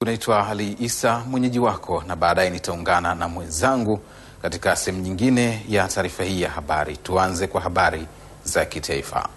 Unaitwa Ali Isa, mwenyeji wako, na baadaye nitaungana na mwenzangu katika sehemu nyingine ya taarifa hii ya habari. Tuanze kwa habari za kitaifa.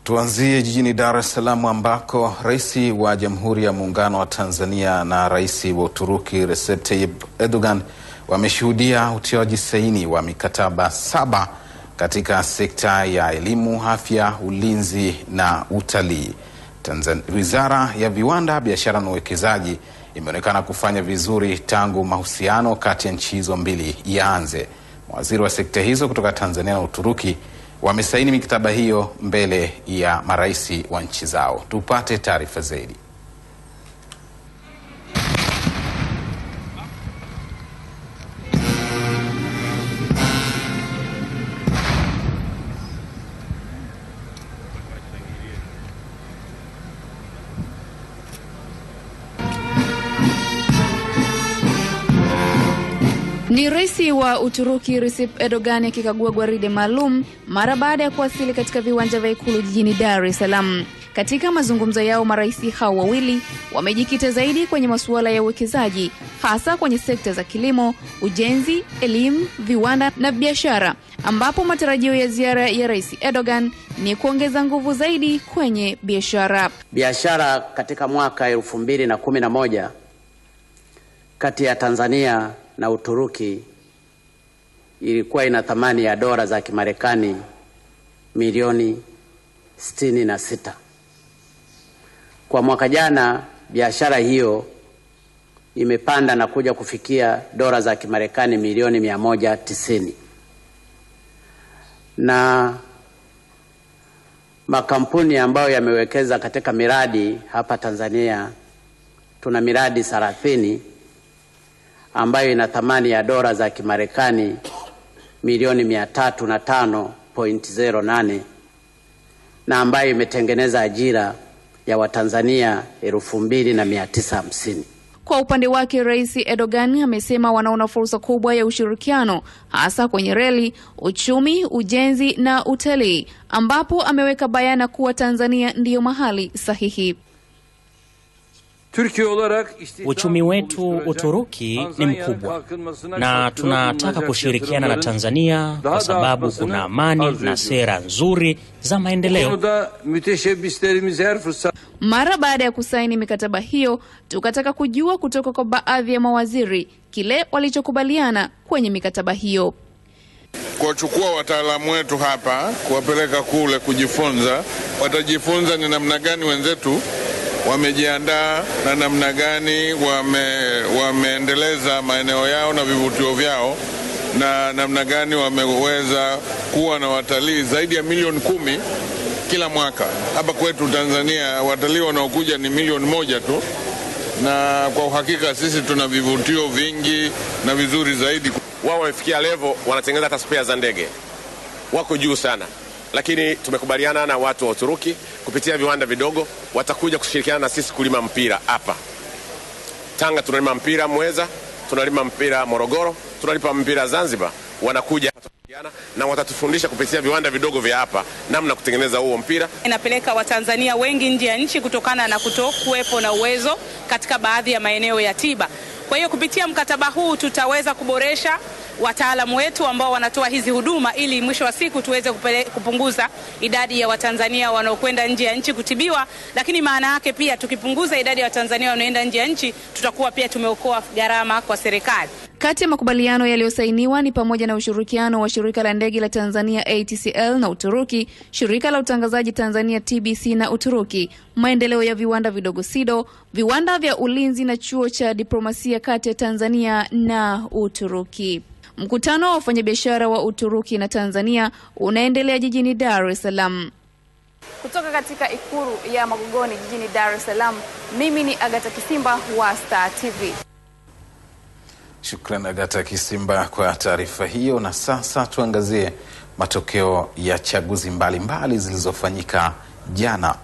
Tuanzie jijini Dar es Salaam ambako Rais wa Jamhuri ya Muungano wa Tanzania na Rais wa Uturuki Recep Tayyip Erdogan wameshuhudia utiaji saini wa mikataba 7 katika sekta ya elimu, afya, ulinzi na utalii. Wizara ya Viwanda, Biashara na Uwekezaji imeonekana kufanya vizuri tangu mahusiano kati ya nchi hizo mbili yaanze. Mawaziri wa sekta hizo kutoka Tanzania na Uturuki wamesaini mikataba hiyo mbele ya marais wa nchi zao. Tupate taarifa zaidi. Ni Rais wa Uturuki Recep Erdogan akikagua gwaride maalum mara baada ya kuwasili katika viwanja vya Ikulu jijini Dar es Salaam. Katika mazungumzo yao, marais hao wawili wamejikita zaidi kwenye masuala ya uwekezaji, hasa kwenye sekta za kilimo, ujenzi, elimu, viwanda na biashara, ambapo matarajio ya ziara ya Rais Erdogan ni kuongeza nguvu zaidi kwenye biashara. Biashara katika mwaka 2011 kati ya Tanzania na Uturuki ilikuwa ina thamani ya dola za Kimarekani milioni 66. Kwa mwaka jana biashara hiyo imepanda na kuja kufikia dola za Kimarekani milioni 190. Na makampuni ambayo yamewekeza katika miradi hapa Tanzania, tuna miradi 30 ambayo ina thamani ya dola za Kimarekani milioni 305.08 na ambayo imetengeneza ajira ya Watanzania 2950. Kwa upande wake, Rais Erdogan amesema wanaona fursa kubwa ya ushirikiano hasa kwenye reli, uchumi, ujenzi na utalii, ambapo ameweka bayana kuwa Tanzania ndiyo mahali sahihi. Uchumi wetu Uturuki ni mkubwa na tunataka kushirikiana na Tanzania kwa sababu kuna amani na sera nzuri za maendeleo. Mara baada ya kusaini mikataba hiyo, tukataka kujua kutoka kwa baadhi ya mawaziri kile walichokubaliana kwenye mikataba hiyo. Kuwachukua wataalamu wetu hapa, kuwapeleka kule kujifunza, watajifunza ni namna gani wenzetu wamejiandaa na namna gani wameendeleza maeneo yao na vivutio vyao, na namna gani wameweza kuwa na watalii zaidi ya milioni 10 kila mwaka. Hapa kwetu Tanzania watalii wanaokuja ni milioni 1 tu, na kwa uhakika sisi tuna vivutio vingi na vizuri zaidi. Wao wamefikia level wanatengeneza hata spare za ndege, wako juu sana. Lakini tumekubaliana na watu wa Uturuki kupitia viwanda vidogo watakuja kushirikiana na sisi kulima mpira hapa Tanga. Tunalima mpira Mweza, tunalima mpira Morogoro, tunalima mpira Zanzibar. Wanakuja na watatufundisha kupitia viwanda vidogo vya hapa namna kutengeneza huo mpira. Inapeleka Watanzania wengi nje ya nchi kutokana na kutokuwepo na uwezo katika baadhi ya maeneo ya tiba. Kwa hiyo kupitia mkataba huu tutaweza kuboresha wataalamu wetu ambao wanatoa hizi huduma, ili mwisho wa siku tuweze kupunguza idadi ya Watanzania wanaokwenda nje ya nchi kutibiwa. Lakini maana yake pia tukipunguza idadi ya Watanzania wanaoenda nje ya nchi, tutakuwa pia tumeokoa gharama kwa serikali. Kati ya makubaliano yaliyosainiwa ni pamoja na ushirikiano wa shirika la ndege la Tanzania ATCL na Uturuki, shirika la utangazaji Tanzania TBC na Uturuki, maendeleo ya viwanda vidogo SIDO, viwanda vya ulinzi na chuo cha diplomasia kati ya Tanzania na Uturuki. Mkutano wa wafanyabiashara wa Uturuki na Tanzania unaendelea jijini Dar es Salaam. Kutoka katika Ikulu ya Magogoni jijini Dar es Salaam, mimi ni Agatha Kisimba wa Star TV. Shukrani Agatha Kisimba kwa taarifa hiyo. Na sasa tuangazie matokeo ya chaguzi mbalimbali zilizofanyika jana.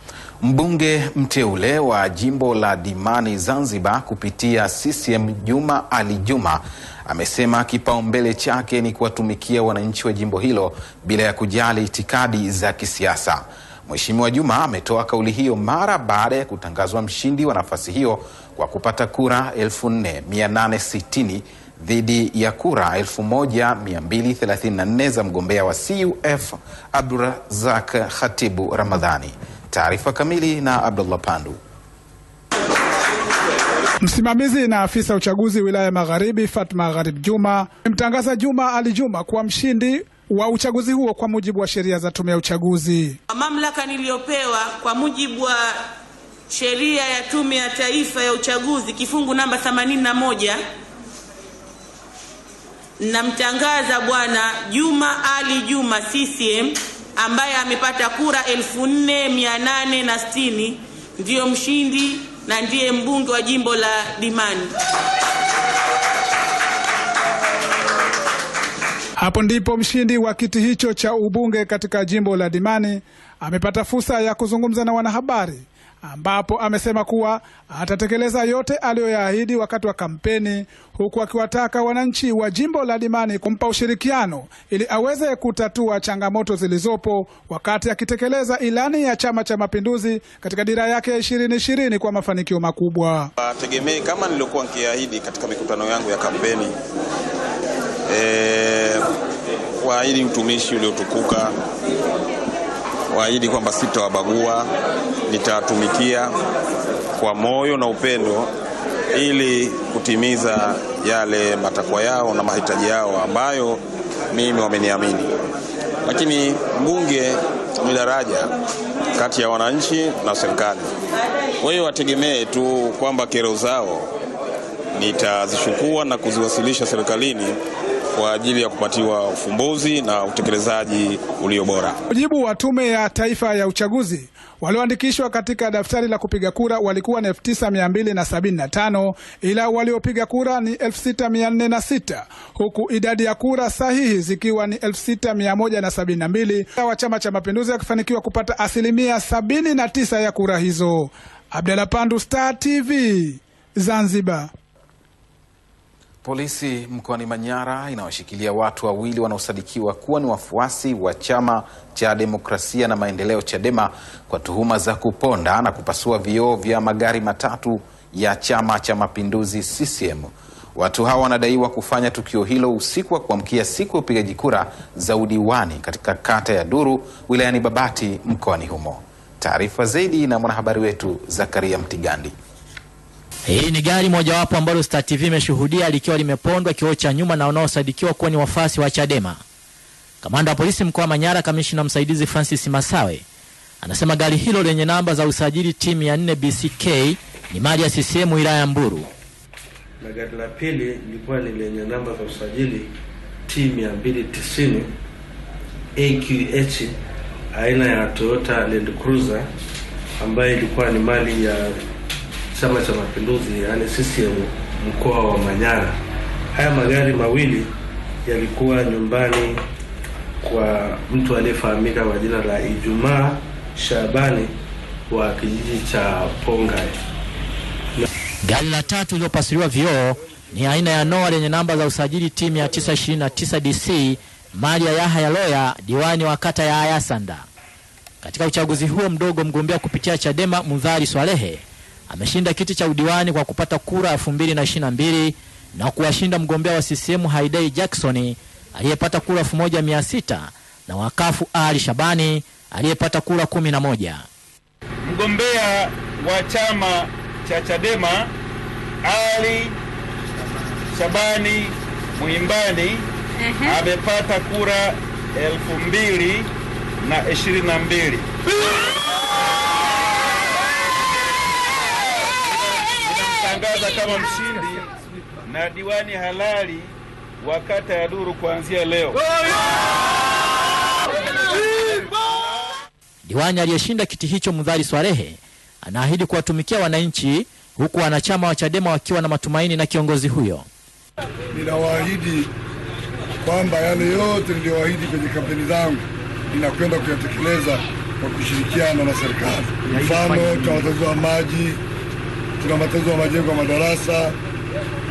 Mbunge mteule wa jimbo la Dimani Zanzibar kupitia CCM Juma Ali Juma amesema kipaumbele chake ni kuwatumikia wananchi wa jimbo hilo bila ya kujali itikadi za kisiasa. Mheshimiwa Juma ametoa kauli hiyo mara baada ya kutangazwa mshindi wa nafasi hiyo kwa kupata kura 4860 dhidi ya kura 1234 za mgombea wa CUF Abdurazak Khatibu Ramadhani. Taarifa kamili na Abdullah Pandu. Msimamizi na afisa uchaguzi wilaya Magharibi Fatma Gharib Juma mtangaza Juma Ali Juma kuwa mshindi wa uchaguzi huo kwa mujibu wa sheria za tume ya uchaguzi. Mamlaka niliyopewa kwa mujibu wa sheria ya tume ya taifa ya uchaguzi kifungu namba 81, namtangaza bwana Juma Ali Juma CCM ambaye amepata kura 4860 ndiyo mshindi na ndiye mbunge wa jimbo la Dimani. Hapo ndipo mshindi wa kiti hicho cha ubunge katika jimbo la Dimani amepata fursa ya kuzungumza na wanahabari, ambapo amesema kuwa atatekeleza yote aliyoyaahidi wakati wa kampeni, huku akiwataka wananchi wa jimbo la Dimani kumpa ushirikiano ili aweze kutatua changamoto zilizopo wakati akitekeleza ilani ya Chama cha Mapinduzi katika dira yake ya 2020 kwa mafanikio makubwa. Tegemee kama nilikuwa nikiahidi katika mikutano yangu ya kampeni, waahidi utumishi uliotukuka, waahidi kwamba sitawabagua, nitatumikia kwa moyo na upendo ili kutimiza yale matakwa yao na mahitaji yao ambayo mimi wameniamini. Lakini mbunge ni daraja kati ya wananchi na serikali. Kwa hiyo wategemee tu kwamba kero zao nitazichukua na kuziwasilisha serikalini kwa ajili ya kupatiwa ufumbuzi na utekelezaji ulio bora. Mujibu wa tume ya taifa ya uchaguzi, walioandikishwa katika daftari la kupiga kura walikuwa ni 9275, ila waliopiga kura ni 6406, huku idadi ya kura sahihi zikiwa ni 6172. Wa Chama cha Mapinduzi akifanikiwa kupata 79% ya kura hizo. Abdullah Pandu, Star TV, Zanzibar. Polisi mkoani Manyara inawashikilia watu wawili wanaosadikiwa kuwa ni wafuasi wa Chama cha Demokrasia na Maendeleo Chadema kwa tuhuma za kuponda na kupasua vioo vya magari matatu ya Chama cha Mapinduzi CCM. Watu hawa wanadaiwa kufanya tukio hilo usiku wa kuamkia siku ya upigaji kura za udiwani katika kata ya Duru wilayani Babati mkoani humo. Taarifa zaidi na mwanahabari wetu Zakaria Mtigandi. Hii ni gari mojawapo ambalo Star TV imeshuhudia likiwa limepondwa kioo cha nyuma na wanaosadikiwa kuwa ni wafuasi wa Chadema. Kamanda wa polisi mkoa wa Manyara, kamishna msaidizi Francis Masawe, anasema gari hilo lenye namba za usajili T400 BCK ni mali ya CCM wilaya ya Mbulu. Na gari la pili lilikuwa ni lenye namba za usajili T290 AQH aina ya Toyota Land Cruiser ambayo ilikuwa ni mali ya Chama cha Mapinduzi yani CCM mkoa wa Manyara. Haya magari mawili yalikuwa nyumbani kwa mtu aliyefahamika kwa jina la Ijumaa Shabani wa kijiji cha Pongai. Gari la tatu lililopasuliwa vioo ni aina ya Noah lenye namba za usajili T929 DC mali ya Yahya Loya, diwani wa kata ya Ayasanda. Katika uchaguzi huo mdogo, mgombea kupitia Chadema Mudhari Swalehe ameshinda kiti cha udiwani kwa kupata kura 2022 na kuwashinda mgombea wa CCM Haidai Jackson aliyepata kura 1600 na wakafu Ali Shabani aliyepata kura 11. Mgombea wa chama cha Chadema Ali Shabani Muimbani amepata kura 2022. Tangaza kama mshindi na diwani halali wa kata ya Duru kuanzia leo. Diwani aliyeshinda kiti hicho Mudhari Swalehe anaahidi kuwatumikia wananchi, huku wanachama wa Chadema wakiwa na matumaini na kiongozi huyo. Ninawaahidi kwamba yale yote niliyoahidi kwenye kampeni zangu ninakwenda kuyatekeleza kwa kushirikiana na serikali. Mfano, tuna matatizo ya maji, tuna matatizo ya majengo ya madarasa,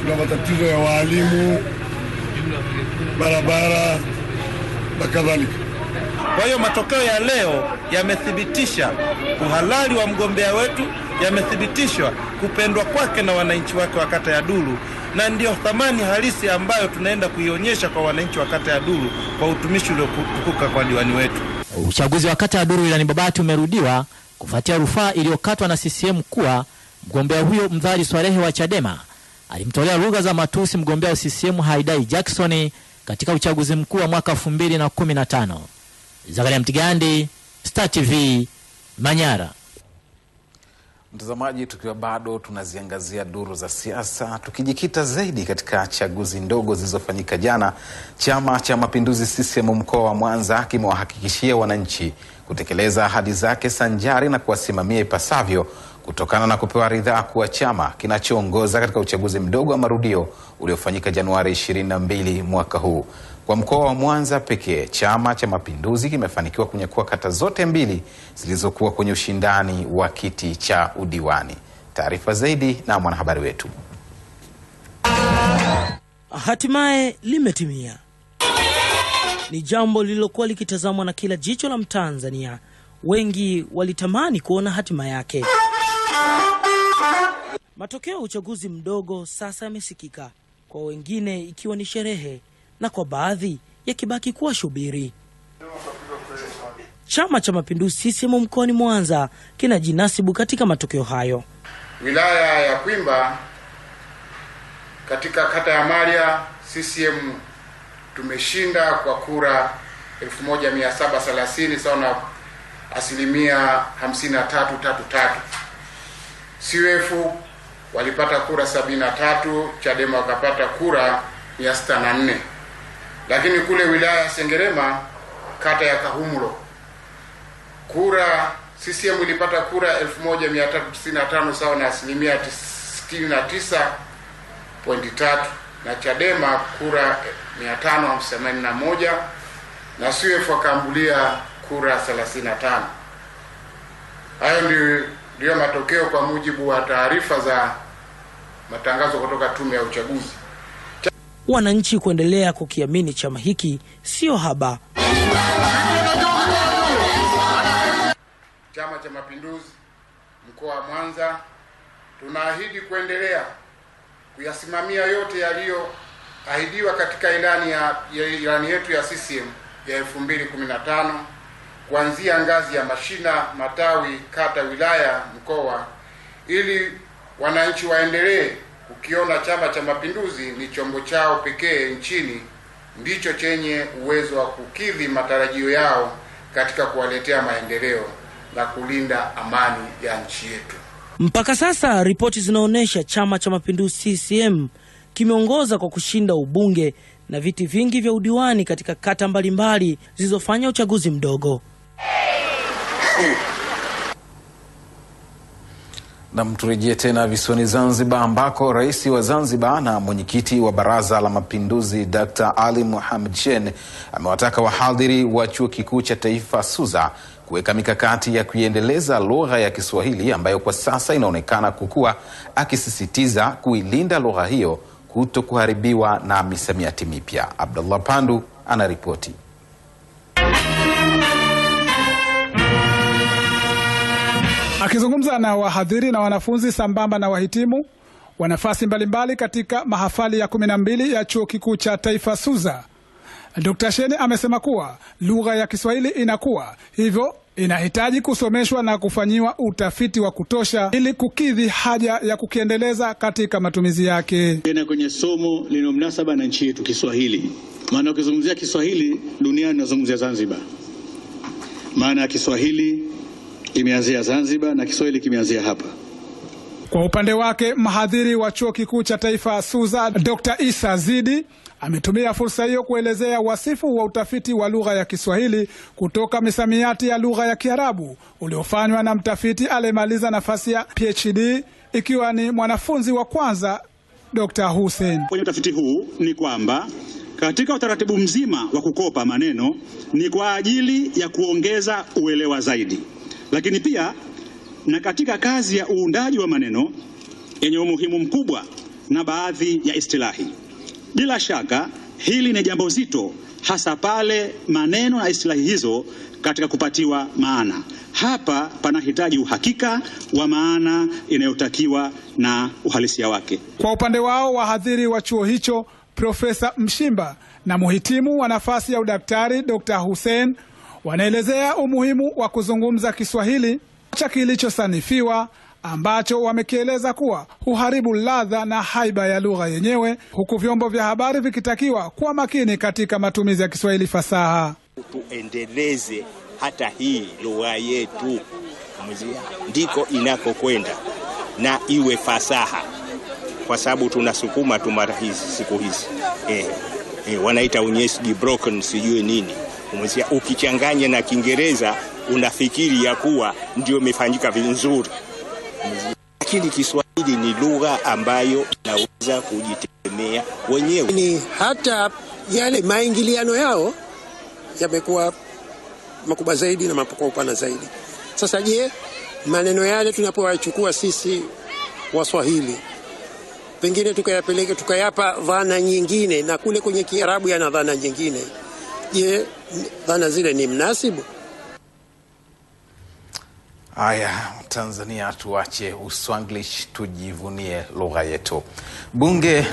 tuna matatizo ya walimu, barabara na kadhalika. Kwa hiyo matokeo ya leo yamethibitisha uhalali wa mgombea wetu, yamethibitishwa kupendwa kwake na wananchi wake wa kata ya Dulu, na ndio thamani halisi ambayo tunaenda kuionyesha kwa wananchi wa kata ya Dulu kwa utumishi uliotukuka kwa diwani wetu. Uchaguzi wa kata ya Dulu wilayani Babati umerudiwa kufuatia rufaa iliyokatwa na CCM kuwa mgombea huyo Mdhari Swalehe wa Chadema alimtolea lugha za matusi mgombea wa CCM Haidai Jackson katika uchaguzi mkuu wa mwaka 2015. Zakaria Mtigandi, Star TV, Manyara. Mtazamaji, tukiwa bado tunaziangazia duru za siasa, tukijikita zaidi katika chaguzi ndogo zilizofanyika jana, Chama cha Mapinduzi CCM mkoa wa Mwanza kimewahakikishia wananchi kutekeleza ahadi zake sanjari na kuwasimamia ipasavyo kutokana na kupewa ridhaa kuwa chama kinachoongoza katika uchaguzi mdogo wa marudio uliofanyika Januari 22 mwaka huu. Kwa mkoa wa Mwanza pekee, Chama cha Mapinduzi kimefanikiwa kunyakua kata zote mbili zilizokuwa kwenye ushindani wa kiti cha udiwani. Taarifa zaidi na mwanahabari wetu. Hatimaye limetimia. Ni jambo lililokuwa likitazamwa na kila jicho la Mtanzania. Wengi walitamani kuona hatima yake. Matokeo ya uchaguzi mdogo sasa yamesikika, kwa wengine ikiwa ni sherehe na kwa baadhi yakibaki kuwa shubiri. Chama cha Mapinduzi CCM mkoani Mwanza kinajinasibu katika matokeo hayo. Wilaya ya Kwimba katika kata ya Maria, CCM tumeshinda kwa kura 1730 sawa na 53.33. CUF walipata kura 73, Chadema wakapata kura 604. Lakini kule wilaya ya Sengerema kata ya Kahumulo, CCM ilipata kura 1395 sawa na 69.3, na Chadema kura 581, na CUF wakaambulia kura 35. Hayo ndio matokeo kwa mujibu wa taarifa za matangazo kutoka Tume ya Uchaguzi. Wananchi kuendelea kukiamini chama hiki sio haba. Chama cha Mapinduzi mkoa wa Mwanza tunaahidi kuendelea kuyasimamia yote yaliyoahidiwa katika ilani yetu ya CCM ya 2015, kuanzia ngazi ya mashina, matawi, kata, wilaya, mkoa, ili wananchi waendelee kukiona Chama cha Mapinduzi ni chombo chao pekee nchini ndicho chenye uwezo wa kukidhi matarajio yao katika kuwaletea maendeleo na kulinda amani ya nchi yetu. Mpaka sasa ripoti zinaonyesha Chama cha Mapinduzi CCM kimeongoza kwa kushinda ubunge na viti vingi vya udiwani katika kata mbalimbali zilizofanya uchaguzi mdogo. Na mturejie tena visiwani Zanzibar, ambako rais wa Zanzibar na mwenyekiti wa Baraza la Mapinduzi Dr. Ali Mohamed Shein amewataka wahadhiri wa Chuo Kikuu cha Taifa SUZA kuweka mikakati ya kuiendeleza lugha ya Kiswahili ambayo kwa sasa inaonekana kukua, akisisitiza kuilinda lugha hiyo kuto kuharibiwa na misamiati mipya. Abdullah Pandu anaripoti. Akizungumza na wahadhiri na wanafunzi sambamba na wahitimu wa nafasi mbalimbali katika mahafali ya 12 ya Chuo Kikuu cha Taifa SUZA, Dr. Shein amesema kuwa lugha ya Kiswahili inakuwa, hivyo inahitaji kusomeshwa na kufanyiwa utafiti wa kutosha ili kukidhi haja ya kukiendeleza katika matumizi yake. Tena kwenye somo lina mnasaba na nchi yetu, Kiswahili. Maana ukizungumzia Kiswahili duniani unazungumzia Zanzibar. Maana ya Kiswahili imeanzia Zanzibar na Kiswahili kimeanzia hapa. Kwa upande wake, mhadhiri wa Chuo Kikuu cha Taifa SUZA Dr. Isa Zidi ametumia fursa hiyo kuelezea wasifu wa utafiti wa lugha ya Kiswahili kutoka misamiati ya lugha ya Kiarabu uliofanywa na mtafiti aliyemaliza nafasi ya PhD, ikiwa ni mwanafunzi wa kwanza Dr. Hussein. Kwenye utafiti huu ni kwamba katika utaratibu mzima wa kukopa maneno ni kwa ajili ya kuongeza uelewa zaidi, lakini pia na katika kazi ya uundaji wa maneno yenye umuhimu mkubwa na baadhi ya istilahi. Bila shaka hili ni jambo zito, hasa pale maneno na istilahi hizo katika kupatiwa maana. Hapa panahitaji uhakika wa maana inayotakiwa na uhalisia wake. Kwa upande wao, wahadhiri wa chuo hicho Profesa Mshimba na muhitimu wa nafasi ya udaktari Dr. Hussein wanaelezea umuhimu wa kuzungumza Kiswahili cha kilichosanifiwa ambacho wamekieleza kuwa huharibu ladha na haiba ya lugha yenyewe, huku vyombo vya habari vikitakiwa kuwa makini katika matumizi ya Kiswahili fasaha. Tuendeleze hata hii lugha yetu, ndiko inakokwenda, na iwe fasaha, kwa sababu tunasukuma tu mara hizi siku hizi wanaita unyesi broken sijui nini. Ukichanganya na Kiingereza unafikiri ya kuwa ndio imefanyika vizuri, lakini Kiswahili ni lugha ambayo inaweza kujitegemea wenyewe. Ni hata yale maingiliano yao yamekuwa makubwa zaidi na mapokeo upana zaidi. Sasa je, maneno yale tunapoyachukua sisi Waswahili pengine tukayapeleke tukayapa dhana nyingine, na kule kwenye Kiarabu yana dhana nyingine, je, dhana zile ni mnasibu? Aya, Tanzania tuache Uswanglish, tujivunie lugha yetu. Bunge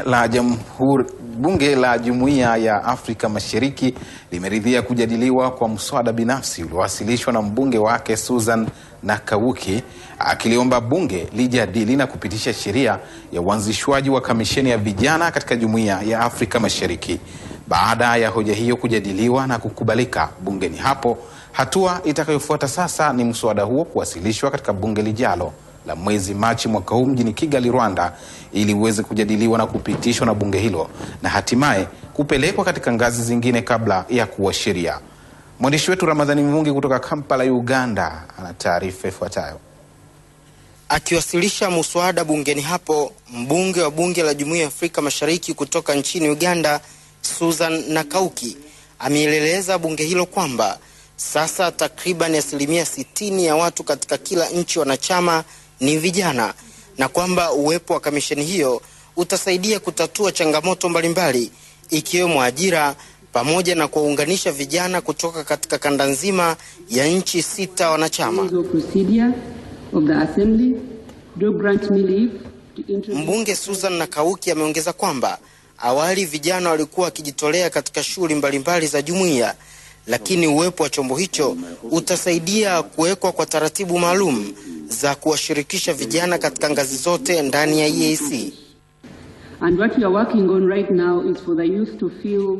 la Jumuiya ya Afrika Mashariki limeridhia kujadiliwa kwa mswada binafsi uliowasilishwa na mbunge wake Susan Nakawuki, akiliomba bunge lijadili na kupitisha sheria ya uanzishwaji wa kamisheni ya vijana katika Jumuiya ya Afrika Mashariki. Baada ya hoja hiyo kujadiliwa na kukubalika bungeni hapo, hatua itakayofuata sasa ni mswada huo kuwasilishwa katika bunge lijalo la mwezi Machi mwaka huu mjini Kigali, Rwanda, ili uweze kujadiliwa na kupitishwa na bunge hilo na hatimaye kupelekwa katika ngazi zingine kabla ya kuwa sheria. Mwandishi wetu Ramadhani Mvungi kutoka Kampala, Uganda, ana taarifa ifuatayo. Akiwasilisha muswada bungeni hapo, mbunge wa bunge la Jumuiya ya Afrika Mashariki kutoka nchini Uganda, Susan Nakawuki, ameeleza bunge hilo kwamba sasa takriban 60% ya watu katika kila nchi wanachama ni vijana, na kwamba uwepo wa kamisheni hiyo utasaidia kutatua changamoto mbalimbali ikiwemo ajira, pamoja na kuunganisha vijana kutoka katika kanda nzima ya nchi 6 wanachama. Mbunge Susan Nakawuki ameongeza kwamba awali vijana walikuwa wakijitolea katika shughuli mbalimbali za jumuiya, lakini uwepo wa chombo hicho utasaidia kuwekwa kwa taratibu maalum za kuwashirikisha vijana katika ngazi zote ndani ya EAC. And what we are working on right now is for the youth to feel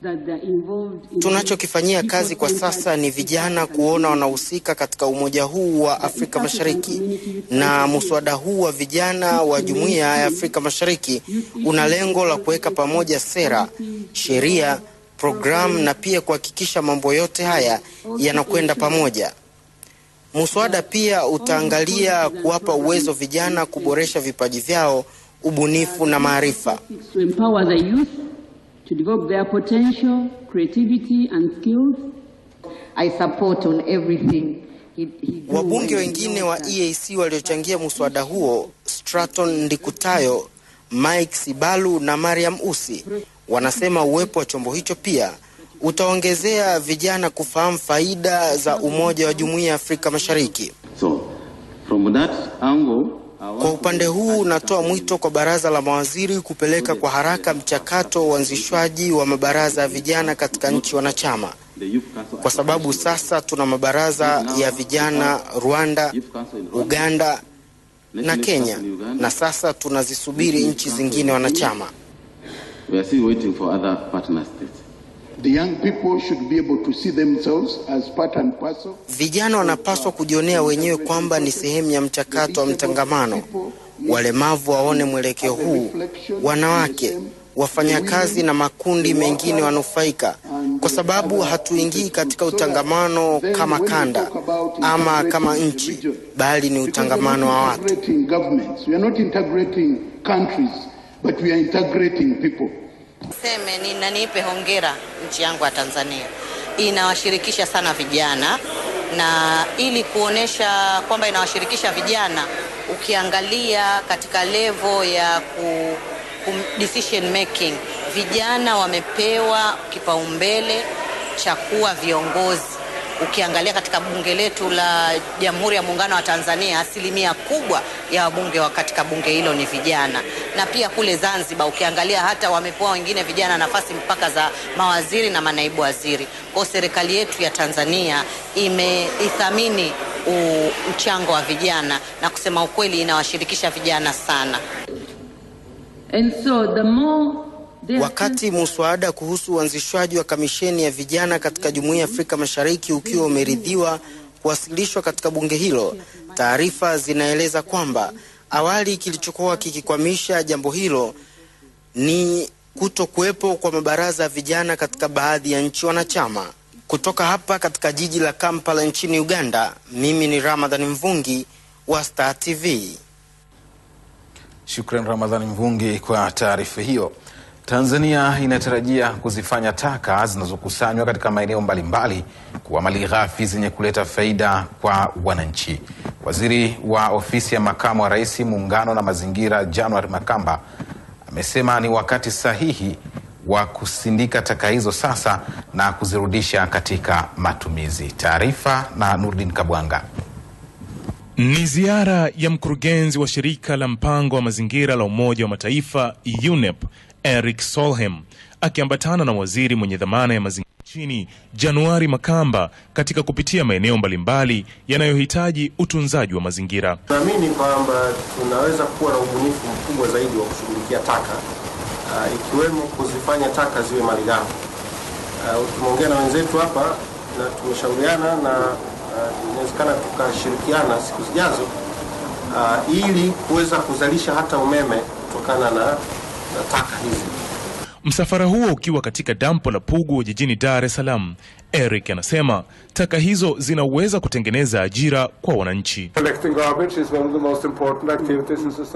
that they are involved in. Tunachokifanyia kazi kwa sasa ni vijana kuona wanahusika katika umoja huu wa Afrika Mashariki, na muswada huu wa vijana wa Jumuiya ya Afrika Mashariki una lengo la kuweka pamoja sera, sheria, programu na pia kuhakikisha mambo yote haya yanakwenda pamoja. Muswada pia utaangalia kuwapa uwezo vijana kuboresha vipaji vyao, ubunifu na maarifa. To empower the youth to develop their potential, creativity and skills. I support on everything. Wabunge wengine wa EAC waliochangia muswada huo, Straton Ndikutayo, Mike Sibalu na Mariam Usi, wanasema uwepo wa chombo hicho pia utaongezea vijana kufahamu faida za umoja wa Jumuiya ya Afrika Mashariki. So, from that angle, kwa upande huu natoa mwito kwa baraza la mawaziri kupeleka kwa haraka mchakato wa uanzishwaji wa mabaraza ya vijana katika nchi wanachama, kwa sababu sasa tuna mabaraza ya vijana Rwanda, Uganda na Kenya, na sasa tunazisubiri nchi zingine wanachama. We are still waiting for other partner states. The young people should be able to see themselves as part and parcel. Vijana wanapaswa kujionea wenyewe kwamba ni sehemu ya mchakato wa mtangamano. Walemavu waone mwelekeo huu, wanawake, wafanyakazi na makundi mengine wanufaika, kwa sababu hatuingii katika utangamano kama kanda ama kama nchi, bali ni utangamano wa watu. We are not integrating countries, but we are integrating people. Nipe hongera nchi yangu ya Tanzania. Inawashirikisha sana vijana, na ili kuonesha kwamba inawashirikisha vijana, ukiangalia katika level ya decision making, vijana wamepewa kipaumbele cha kuwa viongozi. Ukiangalia katika bunge letu la Jamhuri ya Muungano wa Tanzania, 1% kubwa ya wabunge katika bunge hilo ni vijana. Na pia kule Zanzibar ukiangalia hata wamepewa wengine vijana nafasi mpaka za mawaziri na manaibu waziri. Kwa serikali yetu ya Tanzania imeithamini mchango wa vijana, na kusema ukweli inawashirikisha vijana sana. And so the more wakati muswada kuhusu uanzishwaji wa kamisheni ya vijana katika Jumuiya ya Afrika Mashariki ukiwa umeridhiwa kuwasilishwa katika bunge hilo, taarifa zinaeleza kwamba awali kilichokuwa kikikwamisha jambo hilo ni kutokuwepo kwa mabaraza ya vijana katika baadhi ya nchi wanachama. Kutoka hapa katika jiji la Kampala nchini Uganda, mimi ni Ramadhani Mvungi wa Star TV. Shukran Ramadhani Mvungi kwa taarifa hiyo. Tanzania inatarajia kuzifanya taka zinazokusanywa katika maeneo mbalimbali kuwa malighafi zenye kuleta faida kwa wananchi. Waziri wa ofisi ya makamu wa rais, muungano na mazingira, January Makamba, amesema ni wakati sahihi wa kusindika taka hizo sasa na kuzirudisha katika matumizi. Taarifa na Nurdin Kabwanga. Ni ziara ya mkurugenzi wa shirika la mpango wa mazingira la Umoja wa Mataifa UNEP, Eric Solheim, akiambatana na waziri mwenye dhamana ya mazingira nchini, January Makamba, katika kupitia maeneo mbalimbali yanayohitaji utunzaji wa mazingira. Naamini kwamba tunaweza kuwa na ubunifu mkubwa zaidi wa kushughulikia taka, ikiwemo kuzifanya taka ziwe malighafi. Tumeongea na wenzetu hapa na tumeshauriana na inawezekana tukashirikiana siku zijazo ili kuweza kuzalisha hata umeme kutokana na taka hizi. Msafara huo ukiwa katika dampo la Pugu jijini Dar es Salaam, Eric anasema taka hizo zinaweza kutengeneza ajira kwa wananchi.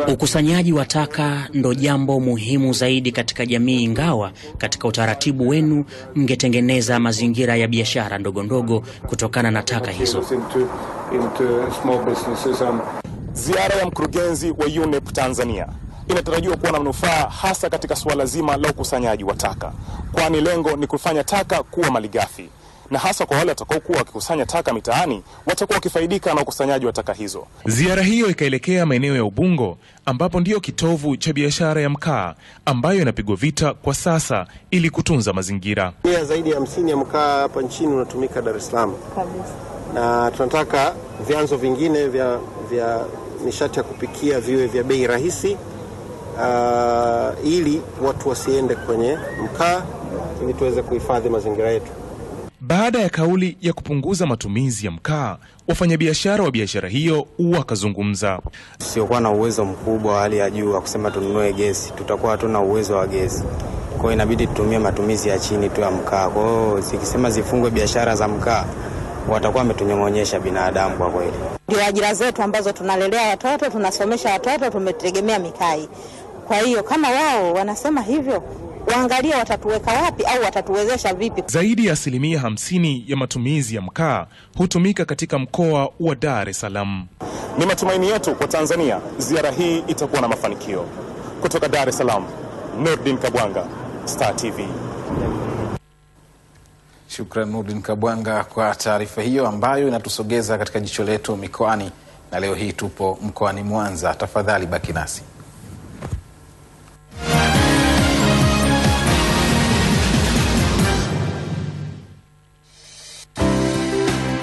Ukusanyaji wa taka ndo jambo muhimu zaidi katika jamii, ingawa katika utaratibu wenu mngetengeneza mazingira ya biashara ndogo ndogo kutokana na taka hizo. Ziara ya mkurugenzi wa UNEP Tanzania inatarajiwa kuwa na manufaa hasa katika suala zima la ukusanyaji wa taka, kwani lengo ni kufanya taka kuwa malighafi, na hasa kwa wale watakaokuwa wakikusanya taka mitaani watakuwa wakifaidika na ukusanyaji wa taka hizo. Ziara hiyo ikaelekea maeneo ya Ubungo, ambapo ndio kitovu cha biashara ya mkaa ambayo inapigwa vita kwa sasa ili kutunza mazingira. Zaidi ya 50 ya mkaa hapa nchini unatumika Dar es Salaam kabisa, na tunataka vyanzo vingine vya nishati ya kupikia viwe vya bei rahisi, ili watu wasiende kwenye mkaa, ili tuweze kuhifadhi mazingira yetu. Baada ya kauli ya kupunguza matumizi ya mkaa, wafanyabiashara wa biashara hiyo wakazungumza. Siokuwa na uwezo mkubwa wa hali ya juu wa kusema tununue gesi, tutakuwa hatuna uwezo wa gesi. Kwa hiyo inabidi tutumie matumizi ya chini tu ya mkaa. Kwa hiyo sikisema zifungwe biashara za mkaa, watakuwa wametunyong'onyesha binadamu kwa kweli. Ndio ajira zetu ambazo tunalelea watoto, tunasomesha watoto, tumetegemea mikai. Kwa hiyo kama wao wanasema hivyo, waangalie watatuweka wapi au watatuwezesha vipi. Zaidi ya 50% ya matumizi ya mkaa hutumika katika mkoa wa Dar es Salaam. Ni matumaini yetu kwa Tanzania ziara hii itakuwa na mafanikio. Kutoka Dar es Salaam, Nurdin Kabwanga, Star TV. Shukran Nurdin Kabwanga kwa taarifa hiyo ambayo inatusogeza katika jicho letu mikoani, na leo hii tupo mkoani Mwanza. Tafadhali baki nasi.